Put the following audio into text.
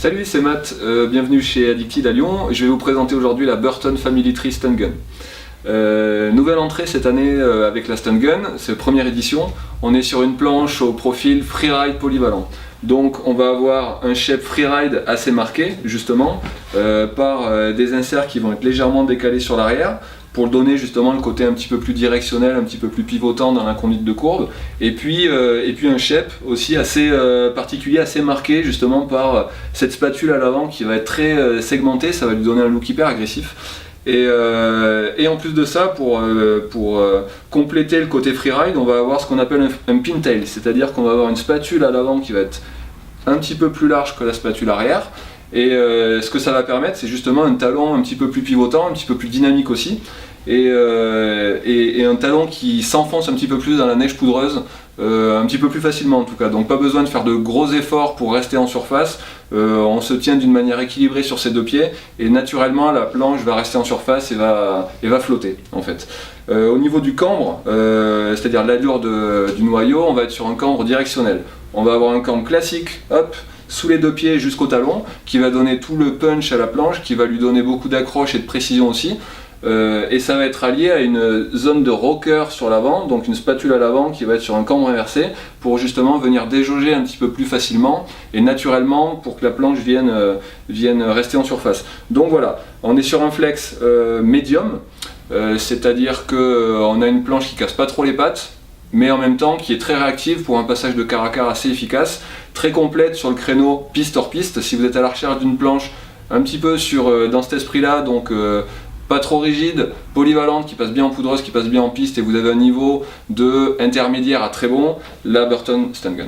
Salut, c'est Matt, bienvenue chez Addicted à Lyon. Je vais vous présenter aujourd'hui la Burton Family Tree Stun Gun. Nouvelle entrée cette année avec la Stun Gun, c'est première édition. On est sur une planche au profil freeride polyvalent. Donc on va avoir un shape freeride assez marqué justement par des inserts qui vont être légèrement décalés sur l'arrière pour donner justement le côté un petit peu plus directionnel, un petit peu plus pivotant dans la conduite de courbe, et puis un shape aussi assez particulier, assez marqué justement par cette spatule à l'avant qui va être très segmentée, ça va lui donner un look hyper agressif. Et en plus de ça, pour compléter le côté freeride, on va avoir ce qu'on appelle un pintail, c'est-à-dire qu'on va avoir une spatule à l'avant qui va être un petit peu plus large que la spatule arrière. Et ce que ça va permettre, c'est justement un talon un petit peu plus pivotant, un petit peu plus dynamique aussi, et un talon qui s'enfonce un petit peu plus dans la neige poudreuse, un petit peu plus facilement en tout cas. Donc pas besoin de faire de gros efforts pour rester en surface, on se tient d'une manière équilibrée sur ses deux pieds, et naturellement la planche va rester en surface et va flotter en fait. Au niveau du cambre, c'est-à-dire l'allure du noyau, on va être sur un cambre directionnel. On va avoir un cambre classique, hop, sous les deux pieds jusqu'au talon, qui va donner tout le punch à la planche, qui va lui donner beaucoup d'accroche et de précision aussi. Et ça va être allié à une zone de rocker sur l'avant, donc une spatule à l'avant qui va être sur un cambre inversé, pour justement venir déjauger un petit peu plus facilement et naturellement pour que la planche vienne rester en surface. Donc voilà, on est sur un flex médium, c'est-à-dire qu'on a une planche qui casse pas trop les pattes, mais en même temps qui est très réactive pour un passage de quart à quart assez efficace, très complète sur le créneau piste hors piste. Si vous êtes à la recherche d'une planche un petit peu dans cet esprit-là, donc pas trop rigide, polyvalente, qui passe bien en poudreuse, qui passe bien en piste, et vous avez un niveau de intermédiaire à très bon, la Burton Stun Gun.